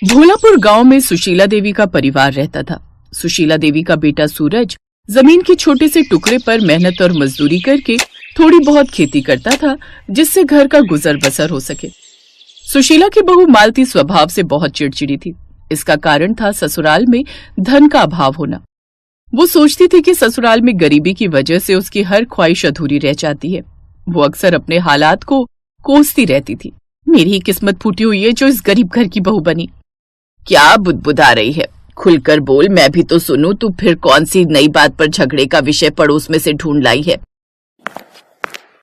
भोलापुर गांव में सुशीला देवी का परिवार रहता था। सुशीला देवी का बेटा सूरज जमीन के छोटे से टुकड़े पर मेहनत और मजदूरी करके थोड़ी बहुत खेती करता था, जिससे घर का गुजर बसर हो सके। सुशीला की बहू मालती स्वभाव से बहुत चिड़चिड़ी थी। इसका कारण था ससुराल में धन का अभाव होना। वो सोचती थी कि ससुराल में गरीबी की वजह से उसकी हर ख्वाहिश अधूरी रह जाती है। वो अक्सर अपने हालात को कोसती रहती थी। मेरी ही किस्मत फूटी हुई है जो इस गरीब घर की बहू बनी। क्या बुदबुदा रही है? खुलकर बोल, मैं भी तो सुनूं। तू फिर कौन सी नई बात पर झगड़े का विषय पड़ोस में से ढूंढ लाई है?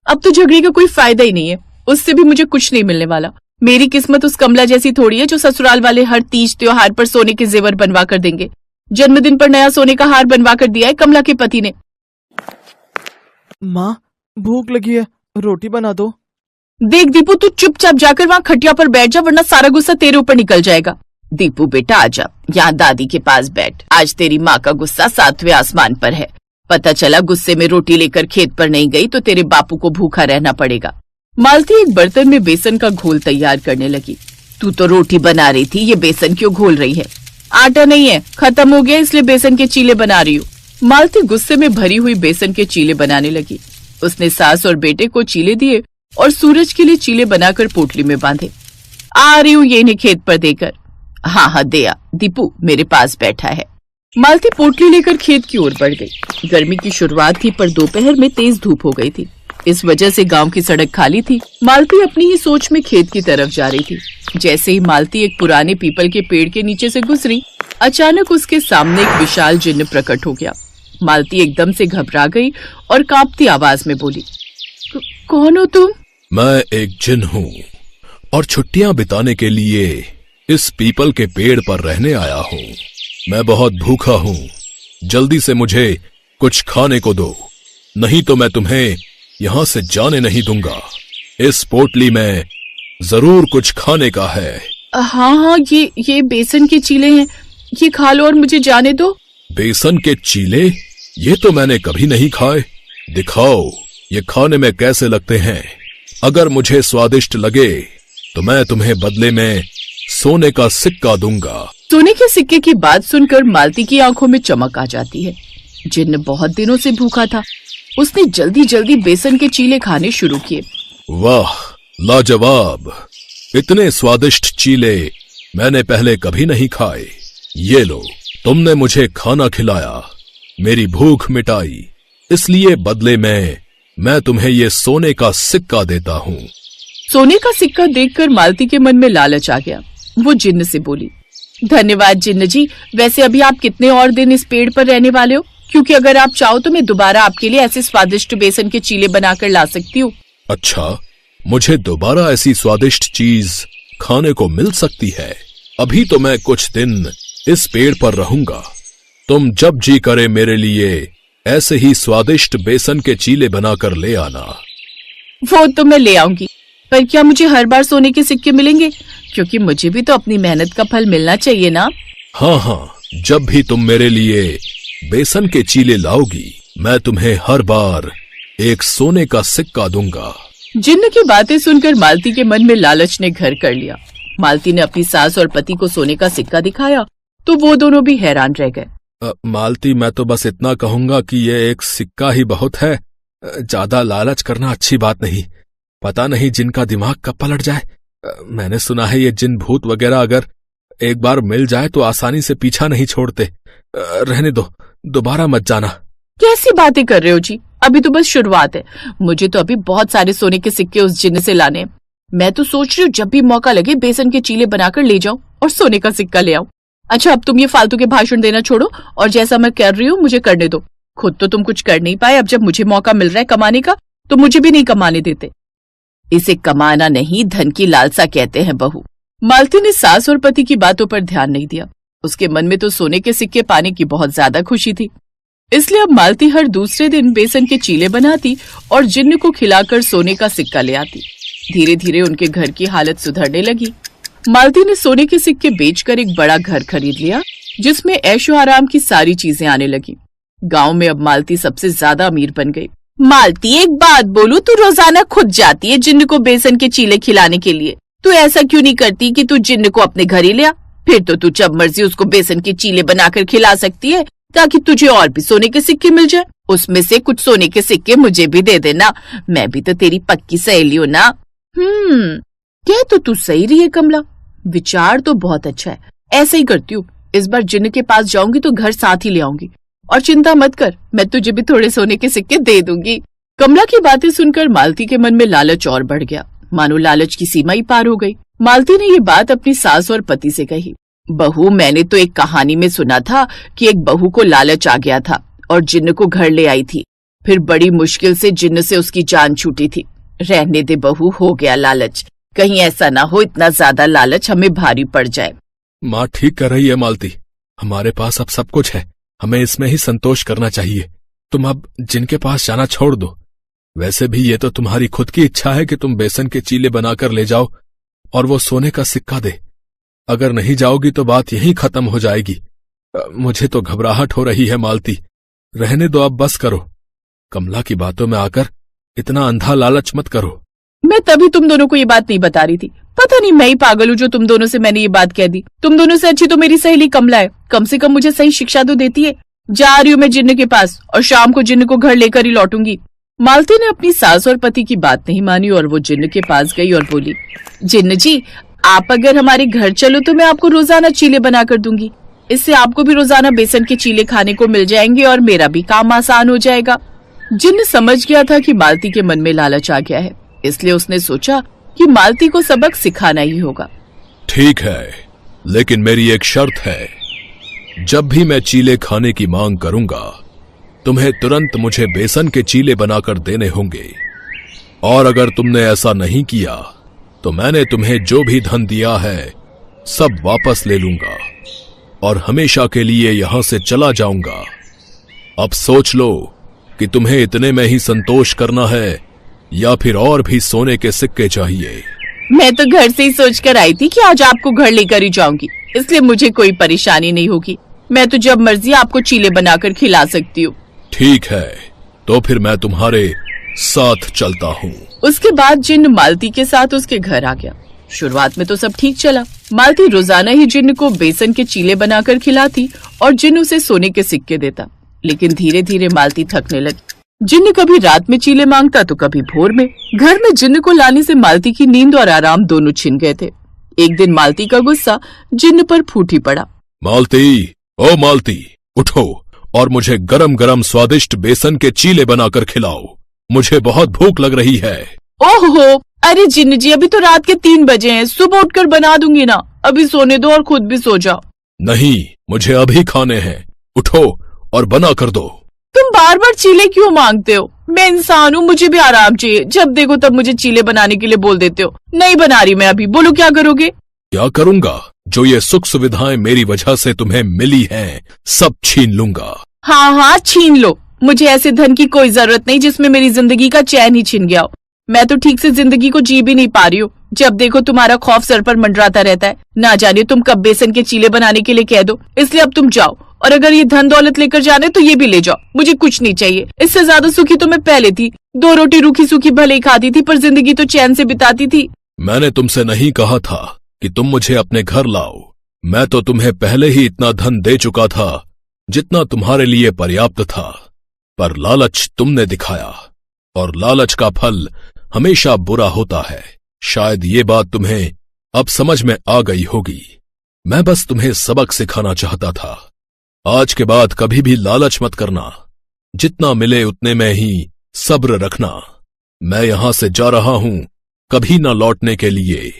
अब तो झगड़े का कोई फायदा ही नहीं है। उससे भी मुझे कुछ नहीं मिलने वाला। मेरी किस्मत उस कमला जैसी थोड़ी है जो ससुराल वाले हर तीज त्योहार पर सोने के जेवर बनवा कर देंगे। जन्मदिन पर नया सोने का हार बनवा कर दिया है कमला के पति ने। माँ, भूख लगी है, रोटी बना दो। देख दीपू, तू चुपचाप जाकर वहाँ खटिया पर बैठ जा, वरना सारा गुस्सा तेरे ऊपर निकल जाएगा। दीपू बेटा आजा, यहाँ दादी के पास बैठ। आज तेरी माँ का गुस्सा 7वें आसमान पर है। पता चला गुस्से में रोटी लेकर खेत पर नहीं गई तो तेरे बापू को भूखा रहना पड़ेगा। मालती एक बर्तन में बेसन का घोल तैयार करने लगी। तू तो रोटी बना रही थी, ये बेसन क्यों घोल रही है? आटा नहीं है, खत्म हो गया, इसलिए बेसन के चीले बना रही हूँ। मालती गुस्से में भरी हुई बेसन के चीले बनाने लगी। उसने सास और बेटे को चीले दिए और सूरज के लिए चीले बनाकर पोटली में बांधे। आ रही हूँ ये इन्हें खेत पर देकर। हाँ हाँ दे आ, दीपू मेरे पास बैठा है। मालती पोटली लेकर खेत की ओर बढ़ गई। गर्मी की शुरुआत थी पर दोपहर में तेज धूप हो गई थी। इस वजह से गांव की सड़क खाली थी। मालती अपनी ही सोच में खेत की तरफ जा रही थी। जैसे ही मालती एक पुराने पीपल के पेड़ के नीचे से गुजरी, अचानक उसके सामने एक विशाल जिन्न प्रकट हो गया। मालती एकदम से घबरा गई और कांपती आवाज में बोली, कौन हो तुम? मैं एक जिन्न हूँ और छुट्टियां बिताने के लिए इस पीपल के पेड़ पर रहने आया हूँ। मैं बहुत भूखा हूँ, जल्दी से मुझे कुछ खाने को दो, नहीं तो मैं तुम्हें यहाँ से जाने नहीं दूंगा। इस पोटली में जरूर कुछ खाने का है। हाँ हाँ, ये बेसन के चीले हैं, ये खा लो और मुझे जाने दो। बेसन के चीले? ये तो मैंने कभी नहीं खाए। दिखाओ ये खाने में कैसे लगते हैं। अगर मुझे स्वादिष्ट लगे तो मैं तुम्हें बदले में सोने का सिक्का दूंगा। सोने के सिक्के की बात सुनकर मालती की आंखों में चमक आ जाती है। जिन्न बहुत दिनों से भूखा था। उसने जल्दी जल्दी बेसन के चीले खाने शुरू किए। वाह, लाजवाब! इतने स्वादिष्ट चीले मैंने पहले कभी नहीं खाए। ये लो, तुमने मुझे खाना खिलाया, मेरी भूख मिटाई, इसलिए बदले में मैं तुम्हें ये सोने का सिक्का देता हूँ। सोने का सिक्का देखकर मालती के मन में लालच आ गया। वो जिन्न से बोली, धन्यवाद जिन्न जी। वैसे अभी आप कितने और दिन इस पेड़ पर रहने वाले हो? क्योंकि अगर आप चाहो तो मैं दोबारा आपके लिए ऐसे स्वादिष्ट बेसन के चीले बनाकर ला सकती हूँ। अच्छा, मुझे दोबारा ऐसी स्वादिष्ट चीज खाने को मिल सकती है? अभी तो मैं कुछ दिन इस पेड़ पर रहूंगा। तुम जब जी करे मेरे लिए ऐसे ही स्वादिष्ट बेसन के चीले बनाकर ले आना। वो तो मैं ले आऊंगी, पर क्या मुझे हर बार सोने के सिक्के मिलेंगे? क्योंकि मुझे भी तो अपनी मेहनत का फल मिलना चाहिए ना। हाँ हाँ, जब भी तुम मेरे लिए बेसन के चीले लाओगी, मैं तुम्हें हर बार एक सोने का सिक्का दूंगा। जिन्न की बातें सुनकर मालती के मन में लालच ने घर कर लिया। मालती ने अपनी सास और पति को सोने का सिक्का दिखाया तो वो दोनों भी हैरान रह गए। मालती, मैं तो बस इतना कहूंगा कि ये एक सिक्का ही बहुत है। ज्यादा लालच करना अच्छी बात नहीं। पता नहीं जिनका दिमाग कब पलट जाए। मैंने सुना है ये जिन भूत वगैरह अगर एक बार मिल जाए तो आसानी से पीछा नहीं छोड़ते। रहने दो, दोबारा मत जाना। कैसी बातें कर रहे हो जी? अभी तो बस शुरुआत है। मुझे तो अभी बहुत सारे सोने के सिक्के उस जिन्न से लाने हैं। मैं तो सोच रही हूँ जब भी मौका लगे बेसन के चीले बनाकर ले जाऊं और सोने का सिक्का ले आऊं। अच्छा, अब तुम ये फालतू के भाषण देना छोड़ो और जैसा मैं कर रही हूँ मुझे करने दो। खुद तो तुम कुछ कर नहीं पाए, अब जब मुझे मौका मिल रहा है कमाने का तो मुझे भी नहीं कमाने देते। इसे कमाना नहीं, धन की लालसा कहते हैं बहू। मालती ने सास और पति की बातों पर ध्यान नहीं दिया। उसके मन में तो सोने के सिक्के पाने की बहुत ज्यादा खुशी थी। इसलिए अब मालती हर दूसरे दिन बेसन के चीले बनाती और जिन्न को खिलाकर सोने का सिक्का ले आती। धीरे धीरे उनके घर की हालत सुधरने लगी। मालती ने सोने के सिक्के बेचकर एक बड़ा घर खरीद लिया जिसमें ऐशो आराम की सारी चीजें आने लगी। गांव में अब मालती सबसे ज्यादा अमीर बन गई। मालती, एक बात बोलूं, तू रोजाना खुद जाती है जिन्न को बेसन के चीले खिलाने के लिए। तू ऐसा क्यों नहीं करती कि तू जिन्न को अपने घर ही ले आ? फिर तो तू जब मर्जी उसको बेसन के चीले बनाकर खिला सकती है, ताकि तुझे और भी सोने के सिक्के मिल जाए। उसमें से कुछ सोने के सिक्के मुझे भी दे देना, मैं भी तो तेरी पक्की सहेली हूँ ना। कह तो तू सही रही है कमला, विचार तो बहुत अच्छा है। ऐसे ही करती हूँ, इस बार जिन्न के पास जाऊंगी तो घर साथ ही ले आऊंगी। और चिंता मत कर, मैं तुझे भी थोड़े सोने के सिक्के दे दूंगी। कमला की बातें सुनकर मालती के मन में लालच और बढ़ गया, मानो लालच की सीमा ही पार हो गई। मालती ने ये बात अपनी सास और पति से कही। बहू, मैंने तो एक कहानी में सुना था कि एक बहू को लालच आ गया था और जिन्न को घर ले आई थी। फिर बड़ी मुश्किल से जिन्न से उसकी जान छूटी थी। रहने दे बहू, हो गया लालच, कहीं ऐसा ना हो इतना ज्यादा लालच हमें भारी पड़ जाए। माँ ठीक कर रही है मालती, हमारे पास अब सब कुछ है, हमें इसमें ही संतोष करना चाहिए। तुम अब जिनके पास जाना छोड़ दो। वैसे भी ये तो तुम्हारी खुद की इच्छा है कि तुम बेसन के चीले बनाकर ले जाओ और वो सोने का सिक्का दे। अगर नहीं जाओगी तो बात यहीं खत्म हो जाएगी। मुझे तो घबराहट हो रही है मालती, रहने दो, अब बस करो। कमला की बातों में आकर इतना अंधा लालच मत करो। मैं तभी तुम दोनों को ये बात नहीं बता रही थी। पता नहीं मैं ही पागल हूँ जो तुम दोनों से मैंने ये बात कह दी। तुम दोनों से अच्छी तो मेरी सहेली कमला है, कम से कम मुझे सही शिक्षा तो देती है। जा रही हूँ मैं जिन्न के पास और शाम को जिन्न को घर लेकर ही लौटूंगी। मालती ने अपनी सास और पति की बात नहीं मानी और वो जिन्न के पास गई और बोली, जिन्न जी, आप अगर हमारे घर चलो तो मैं आपको रोजाना चीले बना कर दूंगी। इससे आपको भी रोजाना बेसन के चीले खाने को मिल जाएंगे और मेरा भी काम आसान हो जाएगा। जिन्न समझ गया था कि मालती के मन में लालच आ गया है, इसलिए उसने सोचा कि मालती को सबक सिखाना ही होगा। ठीक है, लेकिन मेरी एक शर्त है, जब भी मैं चीले खाने की मांग करूंगा तुम्हें तुरंत मुझे बेसन के चीले बनाकर देने होंगे। और अगर तुमने ऐसा नहीं किया तो मैंने तुम्हें जो भी धन दिया है सब वापस ले लूंगा और हमेशा के लिए यहां से चला जाऊंगा। अब सोच लो कि तुम्हें इतने में ही संतोष करना है या फिर और भी सोने के सिक्के चाहिए। मैं तो घर से ही सोच कर आई थी कि आज आपको घर लेकर ही जाऊंगी, इसलिए मुझे कोई परेशानी नहीं होगी। मैं तो जब मर्जी आपको चीले बनाकर खिला सकती हूँ। ठीक है, तो फिर मैं तुम्हारे साथ चलता हूँ। उसके बाद जिन्न मालती के साथ उसके घर आ गया। शुरुआत में तो सब ठीक चला। मालती रोजाना ही जिन्न को बेसन के चीले बनाकर खिलाती और जिन्न उसे सोने के सिक्के देता। लेकिन धीरे धीरे मालती थकने लगी। जिन्न कभी रात में चीले मांगता तो कभी भोर में। घर में जिन्न को लाने से मालती की नींद और आराम दोनों छिन गए थे। एक दिन मालती का गुस्सा जिन्न पर फूट ही पड़ा। मालती, ओ मालती, उठो और मुझे गरम गरम स्वादिष्ट बेसन के चीले बनाकर खिलाओ, मुझे बहुत भूख लग रही है। ओहो, अरे जिन्न जी, अभी तो रात के 3 बजे हैं, सुबह उठकर बना दूंगी ना। अभी सोने दो और खुद भी सो जाओ। नहीं, मुझे अभी खाने हैं, उठो और बना कर दो। तुम बार बार चीले क्यों मांगते हो? मैं इंसान हूँ, मुझे भी आराम चाहिए। जब देखो तब मुझे चीले बनाने के लिए बोल देते हो। नहीं बना रही मैं अभी, बोलो क्या करोगे? क्या करूंगा? जो ये सुख सुविधाएं मेरी वजह से तुम्हें मिली हैं, सब छीन लूंगा। हाँ, छीन लो। मुझे ऐसे धन की कोई जरूरत नहीं जिसमें मेरी जिंदगी का चैन ही छिन गया हो। मैं तो ठीक से जिंदगी को जी भी नहीं पा रही हूँ। जब देखो तुम्हारा खौफ सर पर मंडराता रहता है। ना जाने तुम कब बेसन के चीले बनाने के लिए कह दो। इसलिए अब तुम जाओ, और अगर ये धन दौलत लेकर जाने तो ये भी ले जाओ। मुझे कुछ नहीं चाहिए। इससे ज्यादा सुखी तो मैं पहले थी। 2 रोटी रूखी सूखी भले ही खाती थी, पर जिंदगी तो चैन से बिताती थी। मैंने तुमसे नहीं कहा था कि तुम मुझे अपने घर लाओ। मैं तो तुम्हें पहले ही इतना धन दे चुका था जितना तुम्हारे लिए पर्याप्त था, पर लालच तुमने दिखाया और लालच का फल हमेशा बुरा होता है। शायद ये बात तुम्हें अब समझ में आ गई होगी। मैं बस तुम्हें सबक सिखाना चाहता था। आज के बाद कभी भी लालच मत करना। जितना मिले उतने में ही सब्र रखना। मैं यहां से जा रहा हूं, कभी ना लौटने के लिए।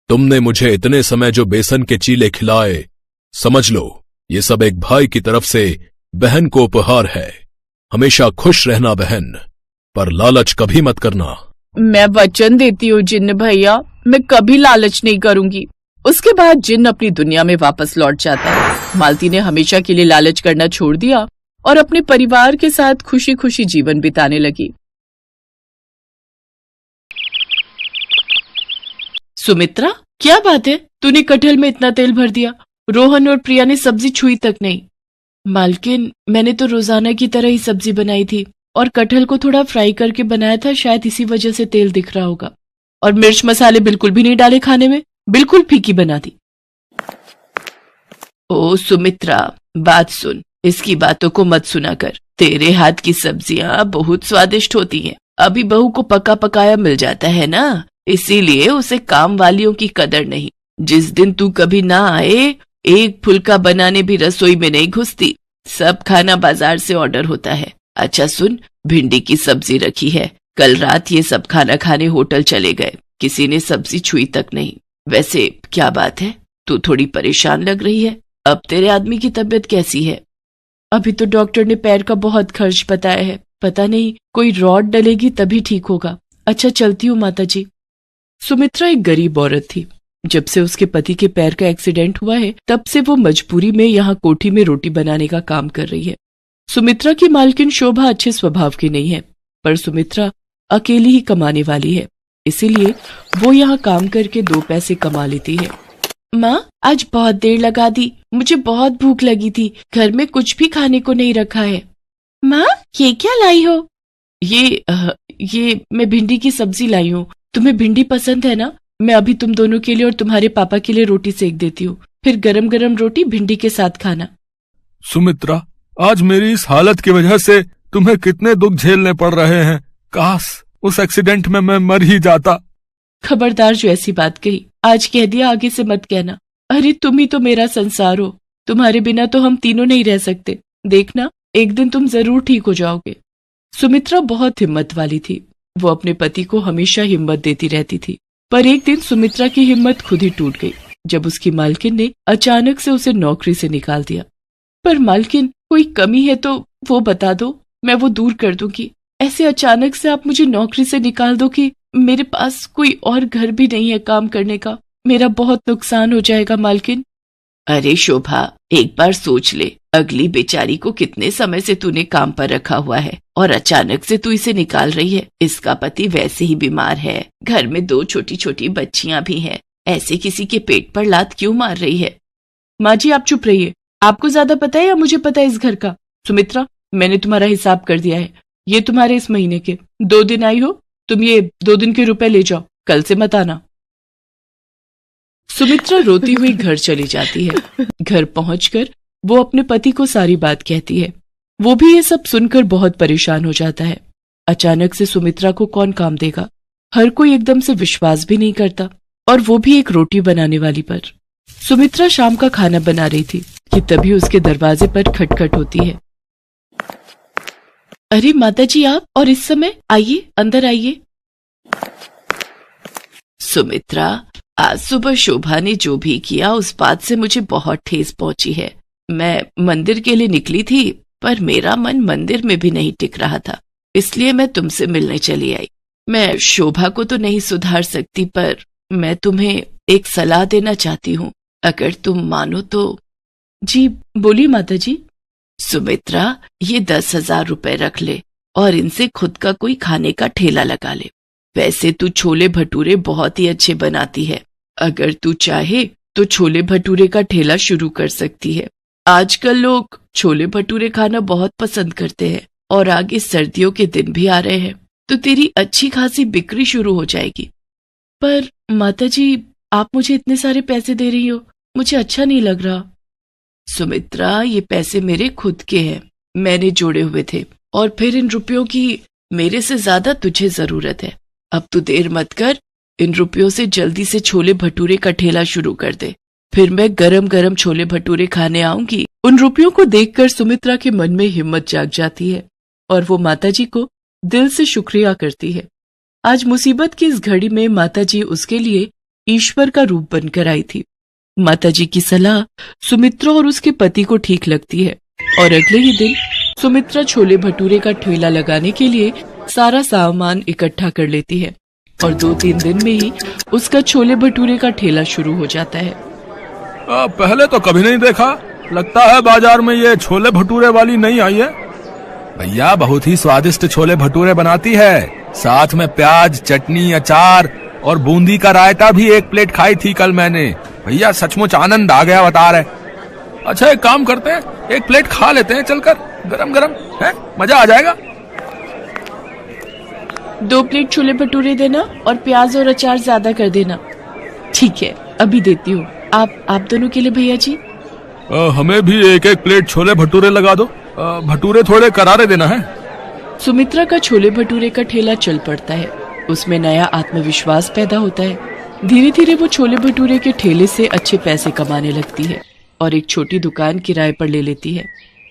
तुमने मुझे इतने समय जो बेसन के चीले खिलाए, समझ लो ये सब एक भाई की तरफ से बहन को उपहार है। हमेशा खुश रहना बहन, पर लालच कभी मत करना। मैं वचन देती हूँ जिन्न भैया, मैं कभी लालच नहीं करूंगी। उसके बाद जिन्न अपनी दुनिया में वापस लौट जाता है। मालती ने हमेशा के लिए लालच करना छोड़ दिया और अपने परिवार के साथ खुशी खुशी जीवन बिताने लगी। सुमित्रा, क्या बात है? तूने कटहल में इतना तेल भर दिया। रोहन और प्रिया ने सब्जी छुई तक नहीं। मालकिन, मैंने तो रोजाना की तरह ही सब्जी बनाई थी और कटहल को थोड़ा फ्राई करके बनाया था, शायद इसी वजह से तेल दिख रहा होगा। और मिर्च मसाले बिल्कुल भी नहीं डाले खाने में, बिल्कुल फीकी बना दी। ओ सुमित्रा, बात सुन, इसकी बातों को मत सुना कर। तेरे हाथ की सब्जियां बहुत स्वादिष्ट होती हैं। अभी बहू को पका पकाया मिल जाता है ना, इसीलिए उसे काम वालियों की कदर नहीं। जिस दिन तू कभी ना आए, एक फुल्का बनाने भी रसोई में नहीं घुसती। सब खाना बाजार से ऑर्डर होता है। अच्छा सुन, भिंडी की सब्जी रखी है। कल रात ये सब खाना खाने होटल चले गए, किसी ने सब्जी छुई तक नहीं। वैसे क्या बात है, तू थोड़ी परेशान लग रही है। अब तेरे आदमी की तबीयत कैसी है? अभी तो डॉक्टर ने पैर का बहुत खर्च बताया है, पता नहीं कोई रॉड डलेगी तभी ठीक होगा। अच्छा चलती हूँ माता जी। सुमित्रा एक गरीब औरत थी। जब से उसके पति के पैर का एक्सीडेंट हुआ है, तब से वो मजबूरी में यहाँ कोठी में रोटी बनाने का काम कर रही है। सुमित्रा की मालकिन शोभा अच्छे स्वभाव की नहीं है, पर सुमित्रा अकेली ही कमाने वाली है, इसीलिए वो यहाँ काम करके 2 पैसे कमा लेती है। माँ, आज बहुत देर लगा दी, मुझे बहुत भूख लगी थी, घर में कुछ भी खाने को नहीं रखा है। माँ, ये क्या लाई हो? ये मैं भिंडी की सब्जी लाई हूँ। तुम्हें भिंडी पसंद है ना? मैं अभी तुम दोनों के लिए और तुम्हारे पापा के लिए रोटी सेक देती हूँ, फिर गरम गरम रोटी भिंडी के साथ खाना। सुमित्रा, आज मेरी इस हालत की वजह से तुम्हें कितने दुख झेलने पड़ रहे हैं। काश उस एक्सीडेंट में मैं मर ही जाता। खबरदार, जो ऐसी बात कही, आज कह दिया, आगे से मत कहना। अरे तुम ही तो मेरा संसार हो, तुम्हारे बिना तो हम तीनों नहीं रह सकते। देखना, एक दिन तुम जरूर ठीक हो जाओगे। सुमित्रा बहुत हिम्मत वाली थी। वो अपने पति को हमेशा हिम्मत देती रहती थी, पर एक दिन सुमित्रा की हिम्मत खुद ही टूट गई जब उसकी मालकिन ने अचानक से उसे नौकरी से निकाल दिया। पर मालकिन, कोई कमी है तो वो बता दो, मैं वो दूर कर दूंगी। ऐसे अचानक से आप मुझे नौकरी से निकाल दो कि मेरे पास कोई और घर भी नहीं है काम करने का। मेरा बहुत नुकसान हो जाएगा मालकिन। अरे शोभा, एक बार सोच ले, अगली बेचारी को कितने समय से तूने काम पर रखा हुआ है और अचानक से तू इसे निकाल रही है। इसका पति वैसे ही बीमार है, घर में 2 छोटी छोटी बच्चियां भी हैं। ऐसे किसी के पेट पर लात क्यों मार रही है? माँ जी, आप चुप रहिए। आपको ज्यादा पता है या मुझे पता है इस घर का? सुमित्रा, मैंने तुम्हारा हिसाब कर दिया है। ये तुम्हारे इस महीने के 2 दिन आई हो, तुम ये 2 दिन के रुपए ले जाओ, कल से मत आना। सुमित्रा रोती हुई घर चली जाती है। घर पहुंचकर वो अपने पति को सारी बात कहती है। वो भी ये सब सुनकर बहुत परेशान हो जाता है। अचानक से सुमित्रा को कौन काम देगा? हर कोई एकदम से विश्वास भी नहीं करता, और वो भी एक रोटी बनाने वाली पर। सुमित्रा शाम का खाना बना रही थी कि तभी उसके दरवाजे पर खटखट होती है। अरे माताजी, आप और इस समय? आइए, अंदर आइए। सुमित्रा, आज सुबह शोभा ने जो भी किया उस बात से मुझे बहुत ठेस पहुंची है। मैं मंदिर के लिए निकली थी, पर मेरा मन मंदिर में भी नहीं टिक रहा था, इसलिए मैं तुमसे मिलने चली आई। मैं शोभा को तो नहीं सुधार सकती, पर मैं तुम्हें एक सलाह देना चाहती हूँ, अगर तुम मानो तो। जी बोलिए माताजी। सुमित्रा, ये 10,000 रुपए रख ले और इनसे खुद का कोई खाने का ठेला लगा ले। वैसे तू छोले भटूरे बहुत ही अच्छे बनाती है, अगर तू चाहे तो छोले भटूरे का ठेला शुरू कर सकती है। आजकल लोग छोले भटूरे खाना बहुत पसंद करते हैं, और आगे सर्दियों के दिन भी आ रहे हैं, तो तेरी अच्छी खासी बिक्री शुरू हो जाएगी। पर माताजी, आप मुझे इतने सारे पैसे दे रही हो, मुझे अच्छा नहीं लग रहा। सुमित्रा, ये पैसे मेरे खुद के हैं, मैंने जोड़े हुए थे, और फिर इन रुपयों की मेरे से ज्यादा तुझे जरूरत है। अब तू देर मत कर, इन रुपयों से जल्दी से छोले भटूरे का ठेला शुरू कर दे, फिर मैं गरम गरम छोले भटूरे खाने आऊंगी। उन रुपयों को देखकर सुमित्रा के मन में हिम्मत जाग जाती है, और वो माताजी को दिल से शुक्रिया करती है। आज मुसीबत की इस घड़ी में माताजी उसके लिए ईश्वर का रूप बनकर आई थी। माताजी की सलाह सुमित्रा और उसके पति को ठीक लगती है, और अगले ही दिन सुमित्रा छोले भटूरे का ठेला लगाने के लिए सारा सामान इकट्ठा कर लेती है, और 2-3 दिन में ही उसका छोले भटूरे का ठेला शुरू हो जाता है। पहले तो कभी नहीं देखा, लगता है बाजार में ये छोले भटूरे वाली नहीं आई है। भैया, बहुत ही स्वादिष्ट छोले भटूरे बनाती है, साथ में प्याज, चटनी, अचार और बूंदी का रायता भी 1 प्लेट खाई थी कल मैंने। भैया, सचमुच आनंद आ गया, बता रहे। अच्छा, एक काम करते हैं, 1 प्लेट खा लेते हैं चलकर, गरम गरम है, मजा आ जाएगा। 2 प्लेट छोले भटूरे देना और प्याज और अचार ज्यादा कर देना। ठीक है, अभी देती हूँ। आप दोनों के लिए भैया जी। हमें भी एक एक प्लेट छोले भटूरे लगा दो। भटूरे थोड़े करारे देना है। सुमित्रा का छोले भटूरे का ठेला चल पड़ता है। उसमें नया आत्मविश्वास पैदा होता है। धीरे धीरे वो छोले भटूरे के ठेले से अच्छे पैसे कमाने लगती है और एक छोटी दुकान किराए पर ले लेती है।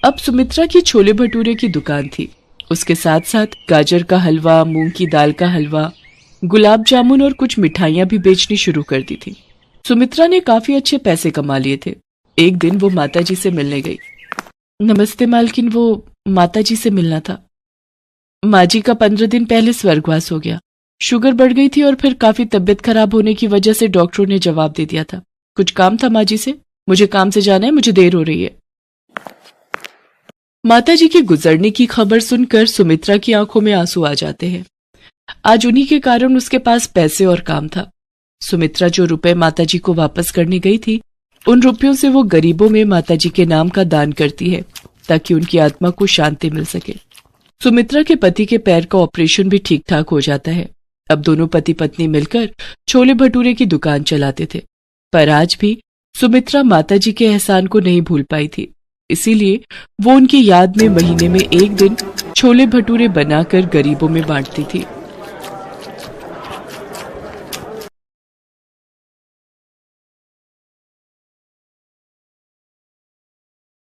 अब सुमित्रा की छोले भटूरे की दुकान थी। उसके साथ साथ गाजर का हलवा, मूंग की दाल का हलवा, गुलाब जामुन और कुछ मिठाइयां भी बेचनी शुरू कर दी थी। सुमित्रा ने काफी अच्छे पैसे कमा लिए थे। एक दिन वो माताजी से मिलने गई। नमस्ते मालकिन, वो माताजी से मिलना था। माँ जी का 15 दिन पहले स्वर्गवास हो गया। शुगर बढ़ गई थी और फिर काफी तबीयत खराब होने की वजह से डॉक्टरों ने जवाब दे दिया था। कुछ काम था माँ जी से, मुझे काम से जाना है, मुझे देर हो रही है। माताजी के गुजरने की खबर सुनकर सुमित्रा की आंखों में आंसू आ जाते हैं। आज उन्हीं के कारण उसके पास पैसे और काम था। सुमित्रा जो रुपए माताजी को वापस करने गई थी, उन रुपयों से वो गरीबों में माताजी के नाम का दान करती है ताकि उनकी आत्मा को शांति मिल सके। सुमित्रा के पति के पैर का ऑपरेशन भी ठीक ठाक हो जाता है। अब दोनों पति पत्नी मिलकर छोले भटूरे की दुकान चलाते थे। पर आज भी सुमित्रा माताजी के एहसान को नहीं भूल पाई थी। इसीलिए वो उनकी याद में महीने में एक दिन छोले भटूरे बनाकर गरीबों में बांटती थी।